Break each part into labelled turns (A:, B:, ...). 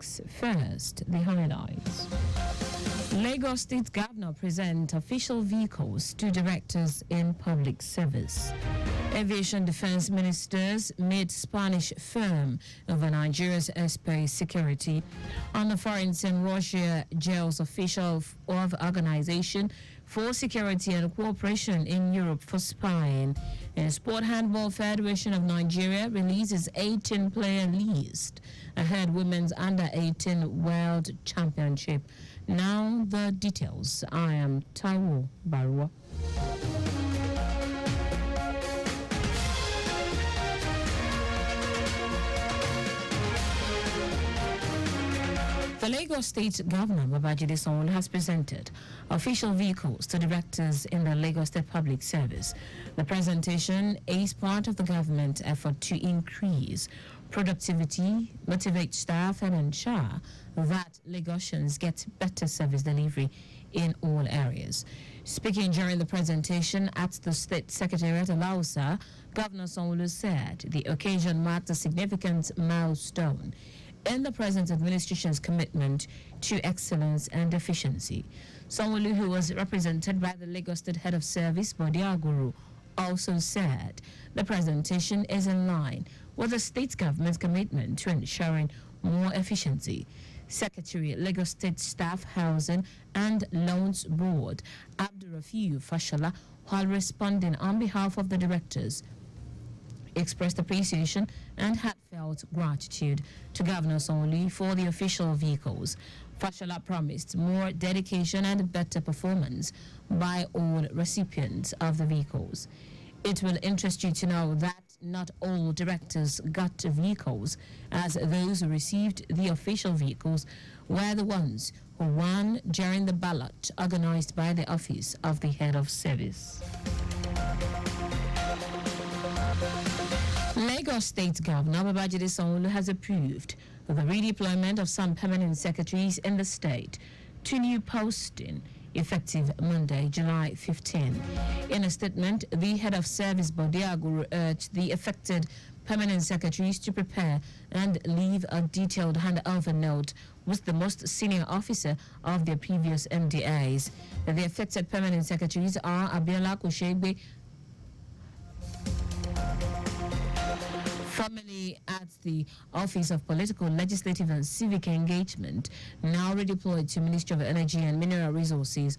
A: 6. First, the highlights. Lagos State Governor present official vehicles to directors in public service. Aviation Defense Ministers meet Spanish firm over Nigeria's airspace security. On the foreign scene, Russia jails official of Organization for Security and Cooperation in Europe for spying. And Sport Handball Federation of Nigeria releases 18-player list ahead Women's Under-18 World Championship. Now the details. I am Taiwo Baruwa. The Lagos State Governor, Babajide Sanwo-Olu, has presented official vehicles to directors in the Lagos State Public Service. The presentation is part of the government effort to increase productivity, motivate staff, and ensure that Lagosians get better service delivery in all areas. Speaking during the presentation at the State Secretariat of Lausa, Governor Sanwo-Olu said the occasion marked a significant milestone in the present administration's commitment to excellence and efficiency. Sanwo-Olu, who was represented by the Lagos State Head of Service, Bodiaguru, also said the presentation is in line with the state government's commitment to ensuring more efficiency. Secretary, Lagos State Staff Housing and Loans Board, Abdurrafiu Fashola, while responding on behalf of the directors, expressed appreciation and heartfelt gratitude to Governor Sanwo-Olu for the official vehicles. Fashola promised more dedication and better performance by all recipients of the vehicles. It will interest you to know that not all directors got vehicles, as those who received the official vehicles were the ones who won during the ballot organized by the Office of the Head of Service. Lagos State Governor Babajide Sanwo-Olu has approved the redeployment of some permanent secretaries in the state to new posting effective Monday, July 15. In a statement, the head of service, Bodiaguru, urged the affected permanent secretaries to prepare and leave a detailed handover note with the most senior officer of their previous MDAs. The affected permanent secretaries are Abiola Koshegbe, formerly at the Office of Political, Legislative and Civic Engagement, now redeployed to Ministry of Energy and Mineral Resources,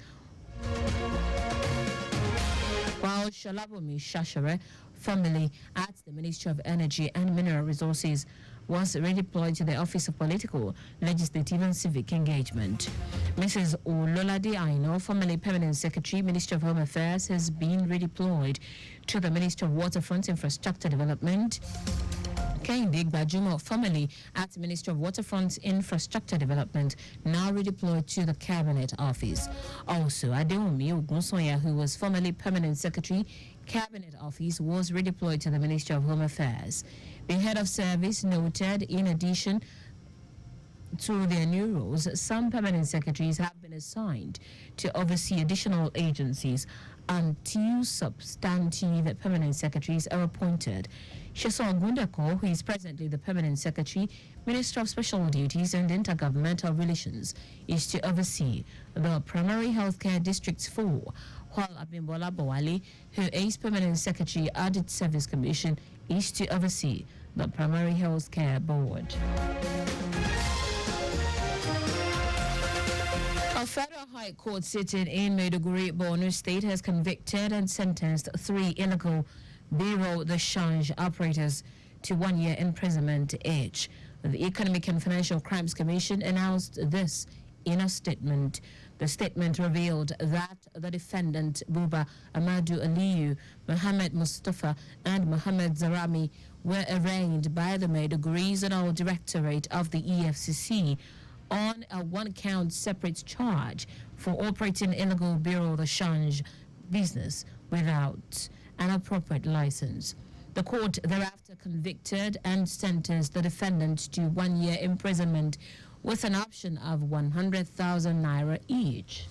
A: while Shalabomi Shashere, formerly at the Ministry of Energy and Mineral Resources, was redeployed to the Office of Political, Legislative and Civic Engagement. Mrs. Ololade Aino, formerly Permanent Secretary, Ministry of Home Affairs, has been redeployed to the Ministry of Waterfront Infrastructure Development. Kehinde Gbajumo, formerly at the Ministry of Waterfront Infrastructure Development, now redeployed to the Cabinet Office. Also, Adewumi Ogunsoya, who was formerly Permanent Secretary, Cabinet Office, was redeployed to the Ministry of Home Affairs. The Head of Service noted, in addition to their new roles, some permanent secretaries have been assigned to oversee additional agencies until substantive permanent secretaries are appointed. Sheson Gundako, who is presently the permanent secretary, Minister of Special Duties and Intergovernmental Relations, is to oversee the Primary Healthcare Districts 4, while Abimbola Bowale, who is permanent secretary, Audit Service Commission, is to oversee the Primary Healthcare Board. A federal high court sitting in Maiduguri, Borno State, has convicted and sentenced 3 illegal Bureau de Change operators to 1 year imprisonment each. The Economic and Financial Crimes Commission announced this in a statement. The statement revealed that the defendant Buba Amadou Aliyu, Mohammed Mustafa, and Mohammed Zarami were arraigned by the Maiduguri Zonal Directorate of the EFCC on a 1-count separate charge for operating illegal Bureau de Change business without an appropriate license. The court thereafter convicted and sentenced the defendant to 1 year imprisonment with an option of 100,000 naira each.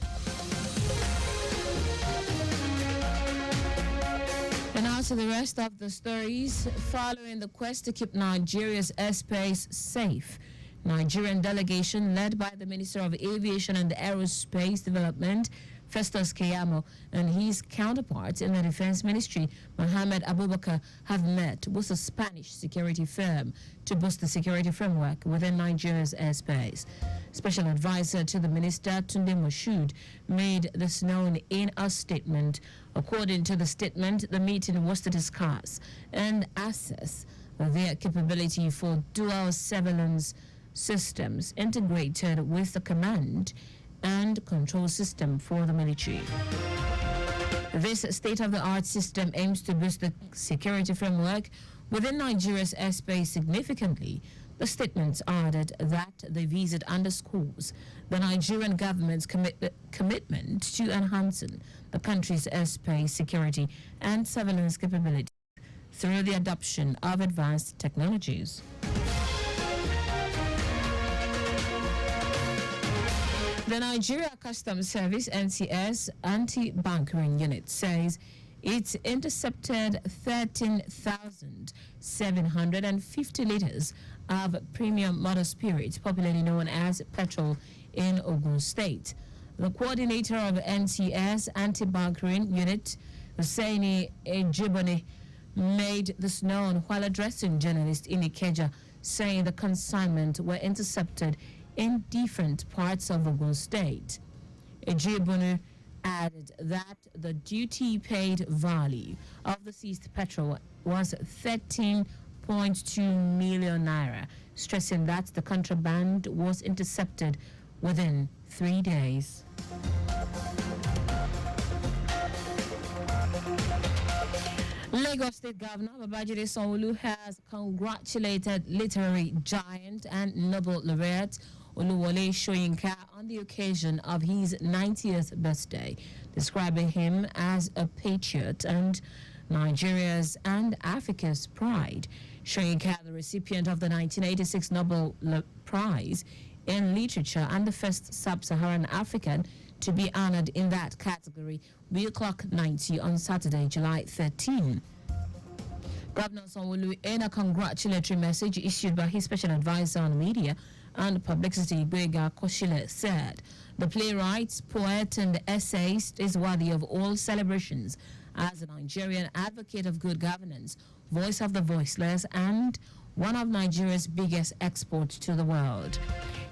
A: And now to the rest of the stories. Following the quest to keep Nigeria's airspace safe, Nigerian delegation led by the Minister of Aviation and Aerospace Development, Festus Keyamo, and his counterparts in the Defense Ministry, Mohammed Abubakar, have met with a Spanish security firm to boost the security framework within Nigeria's airspace. Special advisor to the minister, Tunde Moshood, made this known in a statement. According to the statement, the meeting was to discuss and assess their capability for dual surveillance systems integrated with the command and control system for the military. This state-of-the-art system aims to boost the security framework within Nigeria's airspace significantly. The statements added that the visit underscores the Nigerian government's commitment to enhancing the country's airspace security and surveillance capability through the adoption of advanced technologies. The Nigeria Customs Service NCS anti-bunkering unit says it's intercepted 13,750 liters of premium motor spirit, popularly known as petrol, in Ogun State. The coordinator of NCS anti-bunkering unit, Hussaini Ejibone, made this known while addressing journalists in Ikeja, saying the consignment were intercepted in different parts of Ogun State. Ejibone added that the duty paid value of the seized petrol was 13.2 million naira, stressing that the contraband was intercepted within 3 days. Lagos State Governor Babajide Sanwo-Olu has congratulated literary giant and Nobel laureate Oluwole Soyinka on the occasion of his 90th birthday, describing him as a patriot and Nigeria's and Africa's pride. Soyinka, the recipient of the 1986 Nobel Prize in Literature and the first sub-Saharan African to be honored in that category, will clock 90 on Saturday, July 13. Governor Sanwo-Olu, in a congratulatory message issued by his special advisor on media and publicity, Gbega Koshile, said the playwright, poet, and essayist is worthy of all celebrations as a Nigerian advocate of good governance, voice of the voiceless, and one of Nigeria's biggest exports to the world.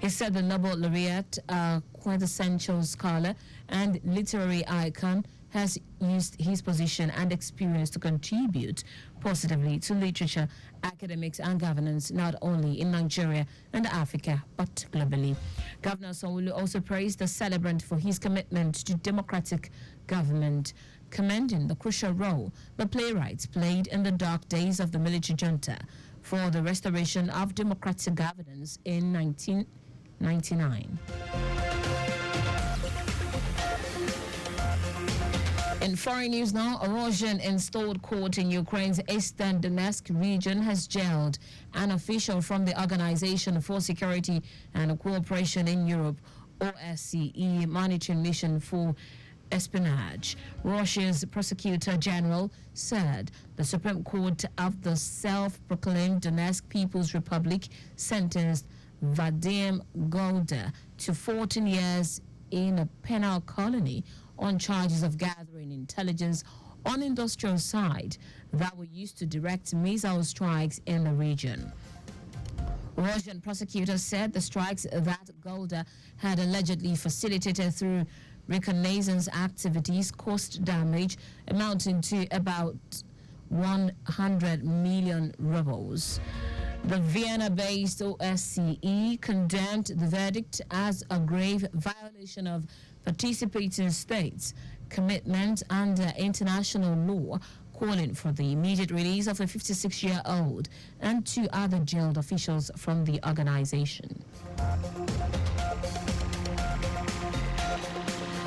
A: He said the Nobel laureate, a quintessential scholar and literary icon, has used his position and experience to contribute positively to literature, academics, and governance, not only in Nigeria and Africa, but globally. Governor Sanwo-Olu also praised the celebrant for his commitment to democratic government, commending the crucial role the playwrights played in the dark days of the military junta for the restoration of democratic governance in 1999. In foreign news now, a Russian-installed court in Ukraine's eastern Donetsk region has jailed an official from the Organization for Security and Cooperation in Europe, OSCE, monitoring mission for espionage. Russia's prosecutor general said the Supreme Court of the self-proclaimed Donetsk People's Republic sentenced Vadim Golda to 14 years in a penal colony on charges of gathering intelligence on industrial site that were used to direct missile strikes in the region. Russian prosecutors said the strikes that Golda had allegedly facilitated through reconnaissance activities caused damage amounting to about 100 million rubles. The Vienna-based OSCE condemned the verdict as a grave violation of participating states' commitment under international law, calling for the immediate release of a 56-year-old and 2 other jailed officials from the organization.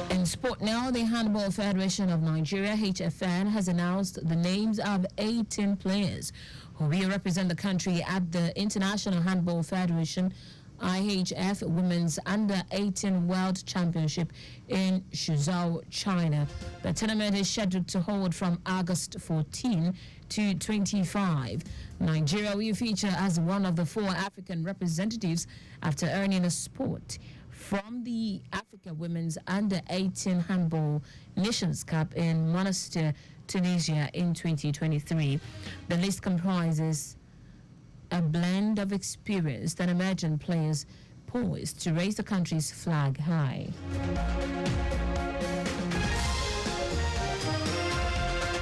A: In sport now, the Handball Federation of Nigeria, HFN, has announced the names of 18 players who will represent the country at the International Handball Federation IHF Women's Under-18 World Championship in Suzhou, China. The tournament is scheduled to hold from August 14 to 25. Nigeria will feature as one of the 4 African representatives after earning a spot from the Africa Women's Under-18 Handball Nations Cup in Monastir, Tunisia in 2023. The list comprises a blend of experienced and emerging players poised to raise the country's flag high.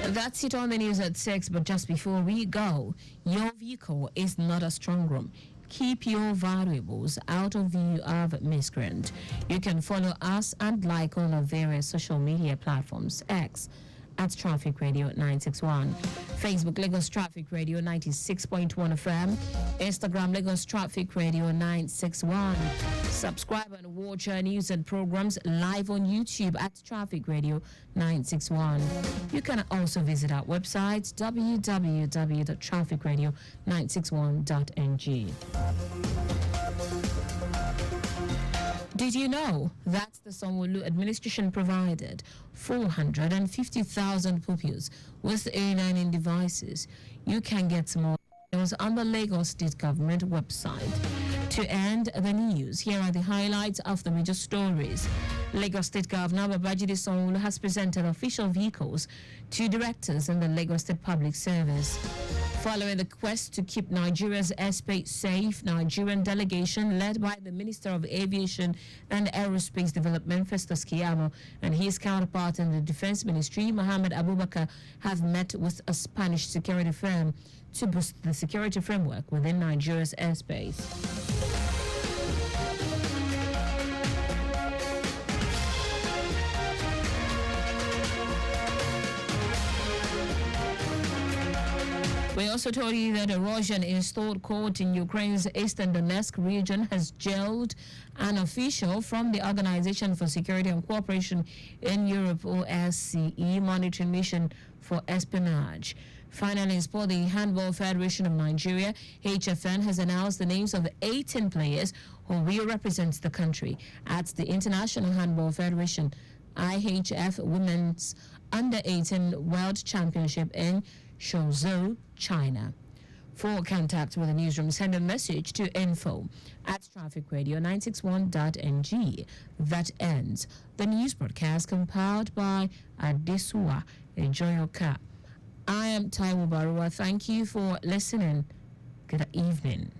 A: That's it on the news at 6, but just before we go, your vehicle is not a strong room. Keep your valuables out of view of miscreant. You can follow us and like on our various social media platforms. X at Traffic Radio 961, Facebook Lagos Traffic Radio 96.1 FM, Instagram Lagos Traffic Radio 961. Subscribe and watch our news and programs live on YouTube at Traffic Radio 961. You can also visit our website www.trafficradio961.ng. Did you know that the Sanwo-Olu administration provided 450,000 pupils with e-learning devices? You can get more details on the Lagos State Government website. To end the news, here are the highlights of the major stories. Lagos State Governor Babajide Sanwo-Olu has presented official vehicles to directors in the Lagos State Public Service. Following the quest to keep Nigeria's airspace safe, Nigerian delegation led by the Minister of Aviation and Aerospace Development, Festus Keyamo, and his counterpart in the Defense Ministry, Mohammed Abubakar, have met with a Spanish security firm to boost the security framework within Nigeria's airspace. We also told you that a Russian-installed court in Ukraine's eastern Donetsk region has jailed an official from the Organization for Security and Cooperation in Europe, OSCE, monitoring mission for espionage. Finally, sport, the Handball Federation of Nigeria, HFN, has announced the names of 18 players who will represent the country at the International Handball Federation IHF Women's Under-18 World Championship in Suzhou, China. For contact with the newsroom, send a message to info@trafficradio961.ng. That ends the news broadcast compiled by Adesua Ejoyoka. I am Taiwo Baruwa. Thank you for listening. Good evening.